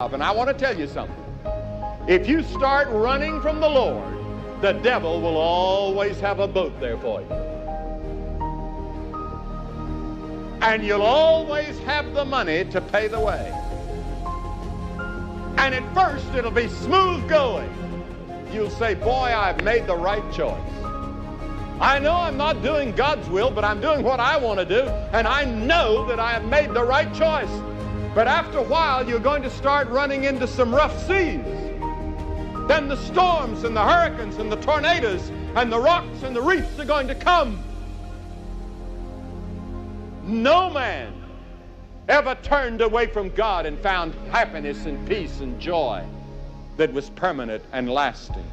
And I want to tell you something. If you start running from the Lord, the devil will always have a boat there for you. And you'll always have the money to pay the way. And at first it'll be smooth going. You'll say, boy, I've made the right choice. I know I'm not doing God's will, but I'm doing what I want to do, and I know that I have made the right choice. But after a while, you're going to start running into some rough seas. Then the storms and the hurricanes and the tornadoes and the rocks and the reefs are going to come. No man ever turned away from God and found happiness and peace and joy that was permanent and lasting.